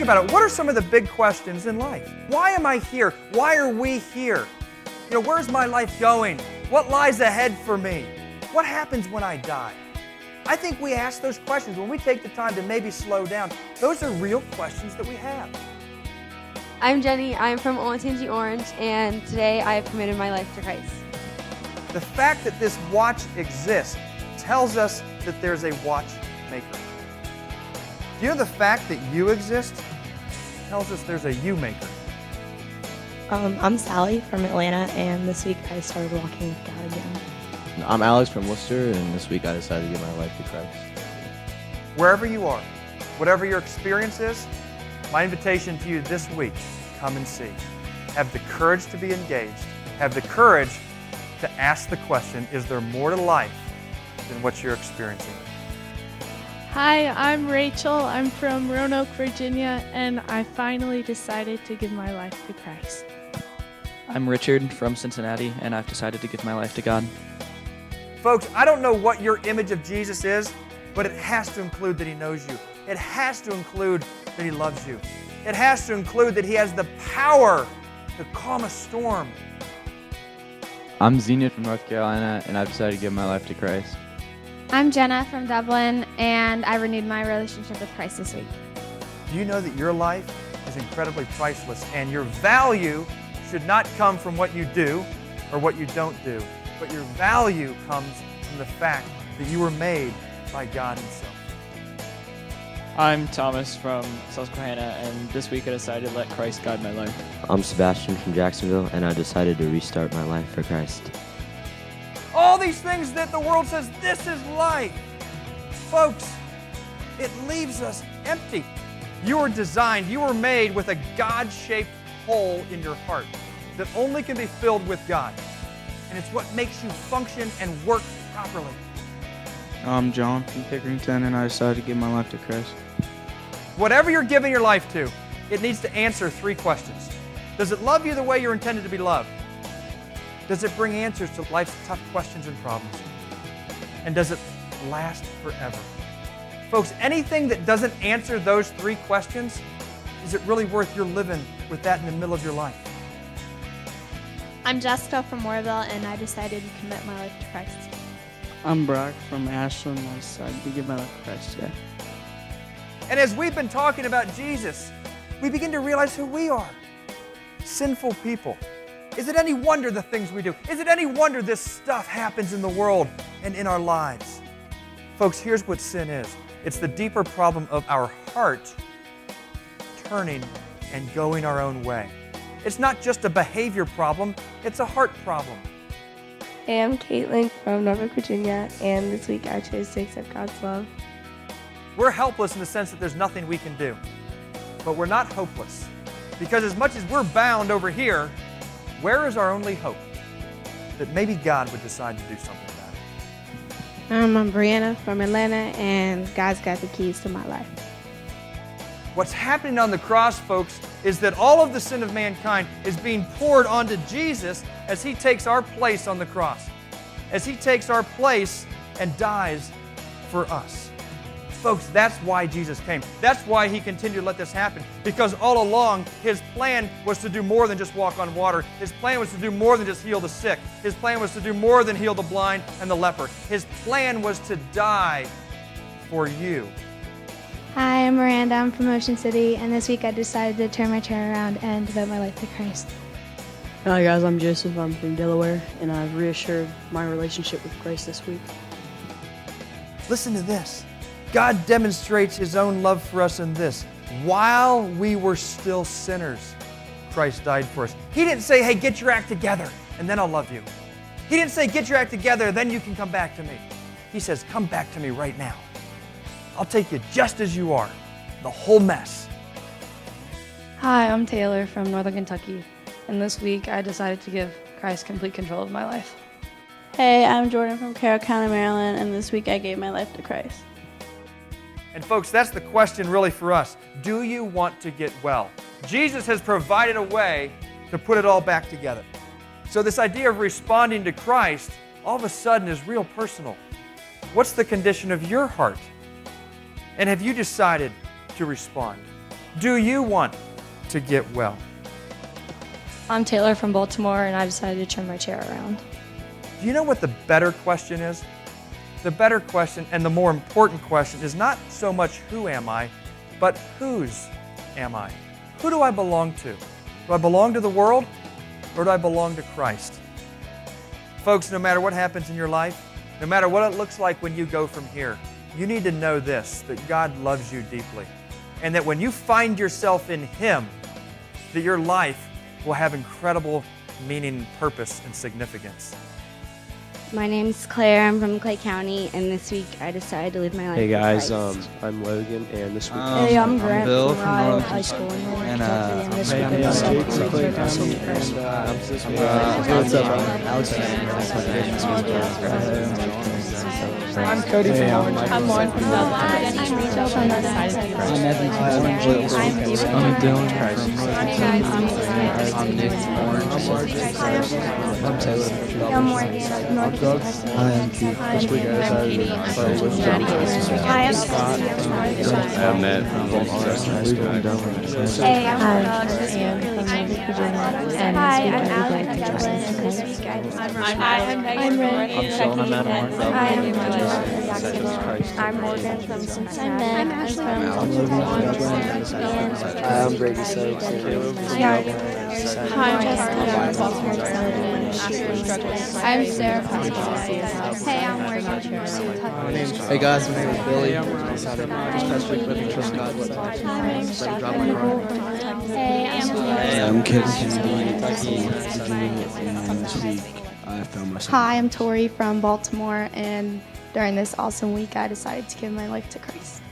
about it. What are some of the big questions in life? Why am I here? Why are we here? Where's my life going? What lies ahead for me? What happens when I die? I think we ask those questions when we take the time to maybe slow down. Those are real questions that we have. I'm Jenny. I'm from Olentangy Orange, and today I have committed my life to Christ. The fact that this watch exists tells us that there's a watchmaker. Do you know the fact that you exist tells us there's a you maker? I'm Sally from Atlanta, and this week I started walking with God again. I'm Alex from Worcester, and this week I decided to give my life to Christ. Wherever you are, whatever your experience is, my invitation to you this week, come and see. Have the courage to be engaged. Have the courage to ask the question, is there more to life than what you're experiencing? Hi, I'm Rachel. I'm from Roanoke, Virginia, and I finally decided to give my life to Christ. I'm Richard from Cincinnati, and I've decided to give my life to God. Folks, I don't know what your image of Jesus is, but it has to include that He knows you. It has to include that He loves you. It has to include that He has the power to calm a storm. I'm Xenia from North Carolina, and I've decided to give my life to Christ. I'm Jenna from Dublin, and I renewed my relationship with Christ this week. Do you know that your life is incredibly priceless, and your value should not come from what you do or what you don't do, but your value comes from the fact that you were made by God Himself. I'm Thomas from Susquehanna, and this week I decided to let Christ guide my life. I'm Sebastian from Jacksonville, and I decided to restart my life for Christ. All these things that the world says, this is life. Folks, it leaves us empty. You were designed, you were made with a God-shaped hole in your heart that only can be filled with God. And it's what makes you function and work properly. I'm John from Pickerington, and I decided to give my life to Christ. Whatever you're giving your life to, it needs to answer three questions. Does it love you the way you're intended to be loved? Does it bring answers to life's tough questions and problems? And does it last forever? Folks, anything that doesn't answer those three questions, is it really worth your living with that in the middle of your life? I'm Jessica from Moorville, and I decided to commit my life to Christ. I'm Brock from Ashland, and I decided to give my life to Christ today. And as we've been talking about Jesus, we begin to realize who we are. Sinful people. Is it any wonder the things we do? Is it any wonder this stuff happens in the world and in our lives? Folks, here's what sin is. It's the deeper problem of our heart turning and going our own way. It's not just a behavior problem, it's a heart problem. Hey, I'm Caitlin from Norfolk, Virginia, and this week I chose to accept God's love. We're helpless in the sense that there's nothing we can do, but we're not hopeless. Because as much as we're bound over here, where is our only hope? That maybe God would decide to do something about it. I'm Brianna from Atlanta, and God's got the keys to my life. What's happening on the cross, folks, is that all of the sin of mankind is being poured onto Jesus as He takes our place on the cross, as He takes our place and dies for us. Folks, that's why Jesus came. That's why He continued to let this happen, because all along His plan was to do more than just walk on water. His plan was to do more than just heal the sick. His plan was to do more than heal the blind and the leper. His plan was to die for you. Hi, I'm Miranda. I'm from Ocean City, and this week I decided to turn my chair around and devote my life to Christ. Hi guys, I'm Joseph. I'm from Delaware, and I've reassured my relationship with Christ this week. Listen to this. God demonstrates His own love for us in this. While we were still sinners, Christ died for us. He didn't say, hey, get your act together, and then I'll love you. He didn't say, get your act together, then you can come back to me. He says, come back to me right now. I'll take you just as you are, the whole mess. Hi, I'm Taylor from Northern Kentucky, and this week I decided to give Christ complete control of my life. Hey, I'm Jordan from Carroll County, Maryland, and this week I gave my life to Christ. And folks, that's the question really for us. Do you want to get well? Jesus has provided a way to put it all back together. So this idea of responding to Christ all of a sudden is real personal. What's the condition of your heart? And have you decided to respond? Do you want to get well? I'm Taylor from Baltimore, and I decided to turn my chair around. Do you know what the better question is? The better question and the more important question is not so much who am I, but whose am I? Who do I belong to? Do I belong to the world or do I belong to Christ? Folks, no matter what happens in your life, no matter what it looks like when you go from here, you need to know this, that God loves you deeply. And that when you find yourself in Him, that your life will have incredible meaning, purpose, and significance. My name's Claire. I'm from Clay County, and this week I decided to live my life Hey guys, for Christ. I'm Logan, and this week. Hey, I'm Grant Bill from from Ryle Northern High School in Northern and, Kentucky, and this week I I'm decided Jake to from Clay live my County, life for Christ. What's up, Alex? I'm Cody from Orange. I'm Lauren from Dublin. I'm Rachel from Decided to give my life to Christ. I'm Dylan. I'm Nick from Orange. I'm Taylor. I'm Morgan from North Doug. I am Keith. This week I decided to live Hi, I'm Scott. I'm Matt from Baltimore. Hey, I'm Anne from Northern Virginia, and Hi, I'm this week I Alex decided from to Dublin, Jesus and this Christ. week I decided I'm Megan from I'm Sean. I'm Matt. Hi, I'm Angela from Jacksonville. I'm Morgan from Cincinnati. I'm Ashley from I'm Brady Suggs. Hi, I'm Jessica from Baltimore. I'm Sarah from Cincinnati. Hey, I'm Morgan from Kentucky. Hey guys, my name is Billy. I decided this past week living trust God. Decided to drop my car. Hey, I'm Hey, I'm Kid from Kentucky, and this week I found myself. Hi, I'm Tori from Baltimore, and during this awesome week, I decided to give my life to Christ.